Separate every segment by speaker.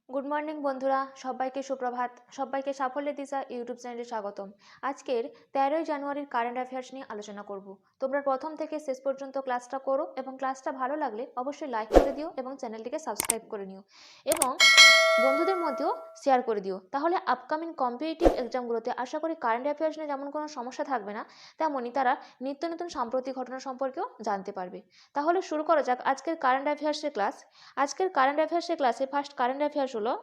Speaker 1: Good morning বন্ধুরা, সবাইকে সুপ্রভাত। সবাইকে সাফল্যের দিশা ইউটিউব চ্যানেলে স্বাগতম। আজকের 13ই জানুয়ারির কারেন্ট অ্যাফেয়ার্স নিয়ে আলোচনা করব। তোমরা প্রথম থেকে শেষ পর্যন্ত ক্লাসটা করো এবং ক্লাসটা ভালো লাগলে অবশ্যই লাইক করে দিও এবং চ্যানেলটিকে সাবস্ক্রাইব করে নিও এবং বন্ধুদের মধ্যেও শেয়ার করে দিও। তাহলে আপকামিং কম্পিটিটিভ এক্সামগুলোতে আশা করি কারেন্ট অ্যাফেয়ার্স নিয়ে যেমন কোনো সমস্যা থাকবে না, তেমনই তারা নিত্য নতুন সাম্প্রতিক ঘটনা সম্পর্কেও জানতে পারবে। তাহলে শুরু করা যাক আজকের কারেন্ট অ্যাফেয়ার্সের ক্লাস। আজকের কারেন্ট অ্যাফেয়ার্সের ক্লাসে ফার্স্ট কারেন্ট অ্যাফেয়ার্স হলো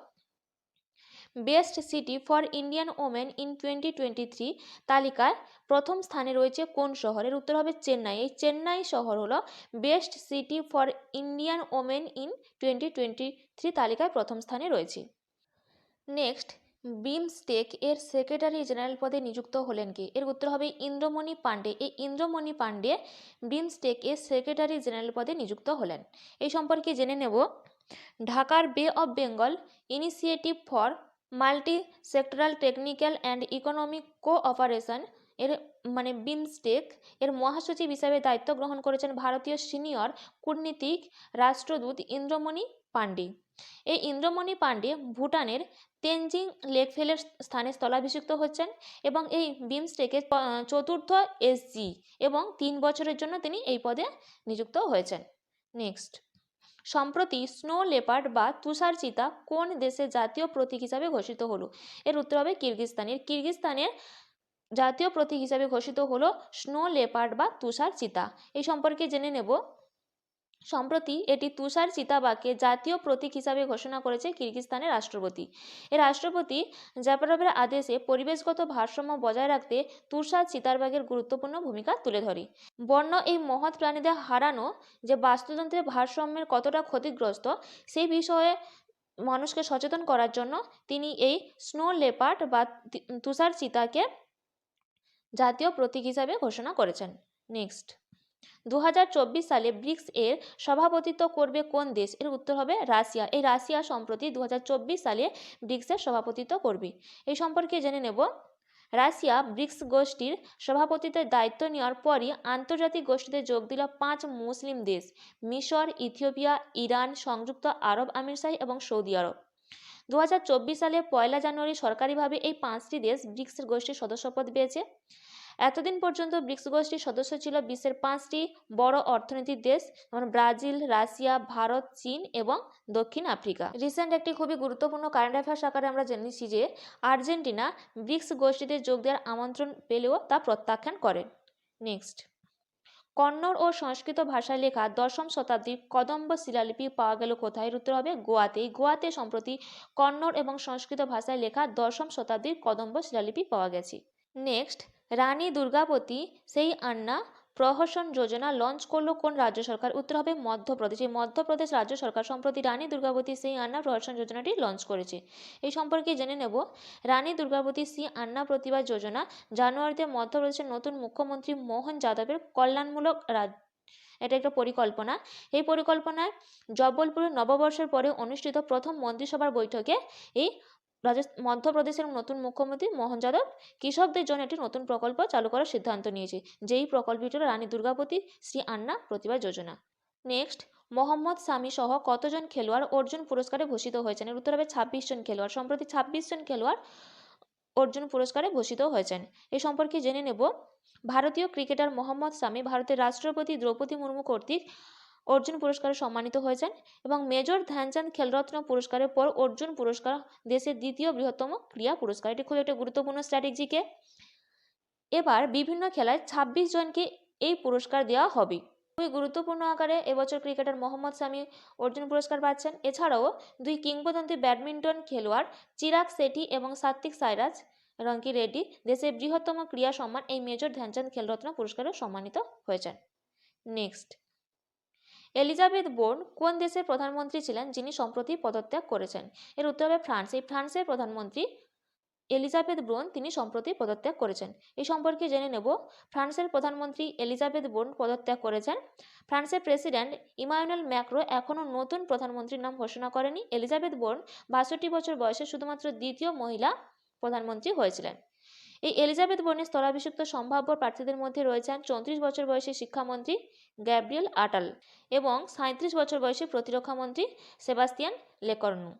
Speaker 1: best city for Indian women in 2023 তালিকায় প্রথম স্থানে রয়েছে কোন শহরের? উত্তর হবে চেন্নাই। এই চেন্নাই শহর হলো best city for Indian women in 2023 তালিকায় প্রথম স্থানে রয়েছে। নেক্সট, বিমস্টেক এর সেক্রেটারি জেনারেল পদে নিযুক্ত হলেন কে? এর উত্তর হবে ইন্দ্রমণি পাণ্ডে। এই ইন্দ্রমণি পাণ্ডে বিমস্টেক এর সেক্রেটারি জেনারেল পদে নিযুক্ত হলেন। এই সম্পর্কে জেনে নেব। ঢাকার বে of Bengal initiative for multi sectoral technical and economic cooperation এর বিমস্টেক এর মহাসচিব হিসাবে দায়িত্ব গ্রহণ করেছেন ভারতীয় সিনিয়র কূটনীতিক রাষ্ট্রদূত ইন্দ্রমণি পাণ্ডে। এই ইন্দ্রমণি পাণ্ডে ভুটানের তেনজিং লেকফেলের স্থানে স্থলাভিষিক্ত হচ্ছেন এবং এই বিমস্টেকের চতুর্থ এসজি এবং 3 বছরের জন্য তিনি এই পদে নিযুক্ত হয়েছেন। নেক্সট, সম্প্রতি স্নো লেপার্ড বা তুষার চিতা কোন দেশের জাতীয় প্রতীক হিসাবে ঘোষিত হলো? এর উত্তর হবে কিরগিজস্তানের। কিরগিজস্তানের জাতীয় প্রতীক হিসাবে ঘোষিত হলো স্নো লেপার্ড বা তুষার চিতা। এই সম্পর্কে জেনে নেব। সম্প্রতি এটি তুষার চিতাবাঘকে জাতীয় প্রতীক হিসাবে ঘোষণা করেছে কিরগিজস্তানের রাষ্ট্রপতি। এই রাষ্ট্রপতি জাপারভের আদেশে পরিবেশগত ভারসাম্য বজায় রাখতে তুষার চিতাবাঘের গুরুত্বপূর্ণ ভূমিকা তুলে ধরে। বন্য এই মহৎ প্রাণীদের হারানো যে বাস্তুতন্ত্রের ভারসাম্যের কতটা ক্ষতিগ্রস্ত সেই বিষয়ে মানুষকে সচেতন করার জন্য তিনি এই স্নো লেপার্ড বা তুষার চিতাকে জাতীয় প্রতীক হিসাবে ঘোষণা করেছেন। নেক্সট, 2024 সালে ব্রিক্স এর সভাপতিত্ব করবে কোন দেশ? এর উত্তর হবে রাশিয়া। এই রাশিয়া সম্প্রতি 2024 সালে ব্রিক্সের সভাপতিত্ব করবে। এই সম্পর্কে জেনে নেব। রাশিয়া ব্রিক্স গোষ্ঠীর সভাপতিত্বের দায়িত্ব নেওয়ার পরই আন্তর্জাতিক গোষ্ঠীতে যোগ দিল 5 মুসলিম দেশ: মিশর, ইথিওপিয়া, ইরান, সংযুক্ত আরব আমিরশাহী এবং সৌদি আরব। 2024 সালে 1 জানুয়ারি সরকারিভাবে এই 5টি দেশ ব্রিক্স গোষ্ঠীর সদস্যপদ পেয়েছে। এতদিন পর্যন্ত ব্রিক্স গোষ্ঠীর সদস্য ছিল বিশ্বের 5টি বড় অর্থনীতির দেশ, যেমন ব্রাজিল, রাশিয়া, ভারত, চীন এবং দক্ষিণ আফ্রিকা। রিসেন্ট একটি খুবই গুরুত্বপূর্ণ কারেন্ট অ্যাফেয়ার্স আকারে আমরা জেনেছি যে আর্জেন্টিনা ব্রিক্স গোষ্ঠীতে যোগ দেওয়ার আমন্ত্রণ পেলেও তা প্রত্যাখ্যান করে। নেক্সট, কন্নড় ও সংস্কৃত ভাষায় লেখা 10ম শতাব্দীর কদম্ব শিলালিপি পাওয়া গেল কোথায়? এর উত্তর হবে গোয়াতে। এই গোয়াতে সম্প্রতি কন্নড় এবং সংস্কৃত ভাষায় লেখা 10ম শতাব্দীর কদম্ব শিলালিপি পাওয়া গেছে। নেক্সট, রানী দুর্গাবতী সেই আন্না প্রহসন যোজনা লঞ্চ করলো কোন রাজ্য সরকার? উত্তর হবে মধ্যপ্রদেশ। এই মধ্যপ্রদেশ রাজ্য সরকার সম্প্রতি রানী দুর্গাবতী সেই আন্না প্রহসন যোজনাটি লঞ্চ করেছে। এই সম্পর্কে জেনে নেব। রানী দুর্গাবতী সেই আন্না প্রতিভা যোজনা জানুয়ারিতে মধ্যপ্রদেশের নতুন মুখ্যমন্ত্রী মোহন যাদবের কল্যাণমূলক এটা একটা পরিকল্পনা। এই পরিকল্পনায় জব্বলপুরে নববর্ষের পরে অনুষ্ঠিত প্রথম মন্ত্রিসভার বৈঠকে এই মধ্যপ্রদেশের নতুন মুখ্যমন্ত্রী মোহন যাদব কৃষকদের জন্য একটি নতুন প্রকল্প চালু করার সিদ্ধান্ত নিয়েছে, যেই প্রকল্পটি হল রানী দুর্গাবতী শ্রী আন্না প্রতিভা যোজনা। নেক্সট, মোহাম্মদ শামি সহ কতজন খেলোয়াড় অর্জুন পুরস্কারে ভূষিত হয়েছেন? এর উত্তর হবে 26 জন খেলোয়াড়। সম্প্রতি 26 জন খেলোয়াড় অর্জুন পুরস্কারে ভূষিত হয়েছেন। এই সম্পর্কে জেনে নেব। ভারতীয় ক্রিকেটার মোহাম্মদ শামি ভারতের রাষ্ট্রপতি দ্রৌপদী মুর্মু কর্তৃক অর্জুন পুরস্কারে সম্মানিত হয়েছেন এবং মেজর ধ্যানচাঁদ খেলরত্ন পুরস্কারের পর অর্জুন পুরস্কার দেশের দ্বিতীয় বৃহত্তম ক্রীড়া পুরস্কার। এটি খুব একটা গুরুত্বপূর্ণ স্ট্র্যাটেজিকে। এবার বিভিন্ন খেলায় 26 জনকে এই পুরস্কার দেওয়া হবে। খুবই গুরুত্বপূর্ণ আকারে এবছর ক্রিকেটার মোহাম্মদ শামি অর্জুন পুরস্কার পাচ্ছেন। এছাড়াও 2 কিংবদন্তি ব্যাডমিন্টন খেলোয়াড় চিরাগ শেঠি এবং সাত্বিক সাইরাজ রঙ্কি রেড্ডি দেশের বৃহত্তম ক্রীড়া সম্মান এই মেজর ধ্যানচাঁদ খেলরত্ন পুরস্কারে সম্মানিত হয়েছেন। নেক্সট, এলিজাবেথ বোর্ন কোন দেশের প্রধানমন্ত্রী ছিলেন যিনি সম্প্রতি পদত্যাগ করেছেন? এর উত্তর হবে ফ্রান্স। এই ফ্রান্সের প্রধানমন্ত্রী এলিজাবেথ বোর্ন তিনি সম্প্রতি পদত্যাগ করেছেন। এই সম্পর্কে জেনে নেব। ফ্রান্সের প্রধানমন্ত্রী এলিজাবেথ বোর্ন পদত্যাগ করেছেন। ফ্রান্সের প্রেসিডেন্ট ইমানুয়েল ম্যাক্রো এখনও নতুন প্রধানমন্ত্রীর নাম ঘোষণা করেনি। এলিজাবেথ বোর্ন 62 বছর বয়সে শুধুমাত্র দ্বিতীয় মহিলা প্রধানমন্ত্রী হয়েছিলেন। এই এলিজাবেথ বোর্নের স্থলাভিষিক্ত সম্ভাব্য প্রার্থীদের মধ্যে রয়েছেন 34 বছর বয়সী শিক্ষামন্ত্রী গ্যাব্রিয়েল আটাল এবং 37 বছর বয়সী প্রতিরক্ষামন্ত্রী সেবাস্তিয়ান লেকর্নু।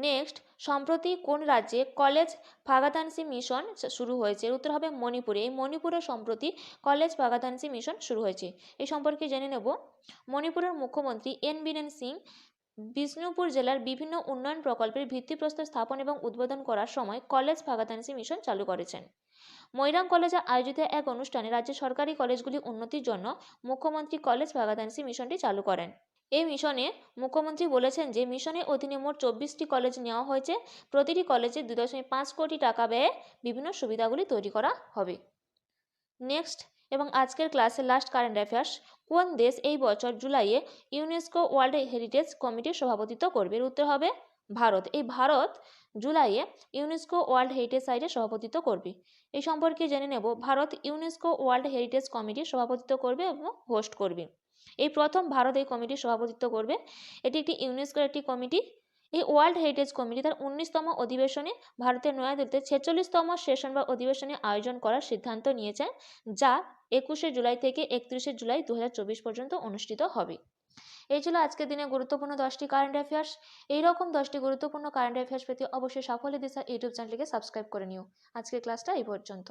Speaker 1: নেক্সট, সম্প্রতি কোন রাজ্যে কলেজ ভাগাতানসি মিশন শুরু হয়েছে? এর উত্তর হবে মণিপুরে। এই মণিপুরে সম্প্রতি কলেজ ভাগাতানসি মিশন শুরু হয়েছে। এই সম্পর্কে জেনে নেব। মণিপুরের মুখ্যমন্ত্রী এন বীরেন সিং বিষ্ণুপুর জেলার বিভিন্ন উন্নয়ন প্রকল্পের ভিত্তিপ্রস্তর স্থাপন এবং উদ্বোধন করার সময় কলেজ ভাগাতানসি মিশন চালু করেছেন। মৈরাং কলেজে আয়োজিত এক অনুষ্ঠানে রাজ্যের সরকারি কলেজগুলি উন্নতির জন্য মুখ্যমন্ত্রী কলেজ ভাগাতানসি মিশনটি চালু করেন। এই মিশনে মুখ্যমন্ত্রী বলেছেন যে মিশনের অধীনে মোট 24টি কলেজ নেওয়া হয়েছে। প্রতিটি কলেজে 2.5 কোটি টাকা ব্যয়ে বিভিন্ন সুবিধাগুলি তৈরি করা হবে। নেক্সট এবং আজকের ক্লাসের লাস্ট কারেন্ট অ্যাফেয়ার্স, কোন দেশ এই বছর জুলাইয়ে ইউনেস্কো ওয়ার্ল্ড হেরিটেজ কমিটির সভাপতিত্ব করবে? এর উত্তর হবে ভারত। এই ভারত জুলাইয়ে ইউনেস্কো ওয়ার্ল্ড হেরিটেজ সাইটে সভাপতিত্ব করবে। এই সম্পর্কে জেনে নেব। ভারত ইউনেস্কো ওয়ার্ল্ড হেরিটেজ কমিটির সভাপতিত্ব করবে এবং হোস্ট করবে। এই প্রথম ভারত এই কমিটির সভাপতিত্ব করবে। এটি একটি ইউনেস্কোর একটি কমিটি। এই ওয়ার্ল্ড হেরিটেজ কমিটি তার 19তম অধিবেশনে ভারতের নয়াদিল্লিতে 46তম সেশন বা অধিবেশনে আয়োজন করার সিদ্ধান্ত নিয়েছে, যা 21শে জুলাই থেকে 31শে জুলাই 2024 পর্যন্ত অনুষ্ঠিত হবে। এই ছিল আজকের দিনে গুরুত্বপূর্ণ 10টি কারেন্ট অ্যাফেয়ার্স। এইরকম 10টি গুরুত্বপূর্ণ কারেন্ট অ্যাফেয়ার্স পেতে অবশ্যই সাফল্য দিশা ইউটিউব চ্যানেলটিকে সাবস্ক্রাইব করে নিও। আজকের ক্লাসটা এই পর্যন্ত।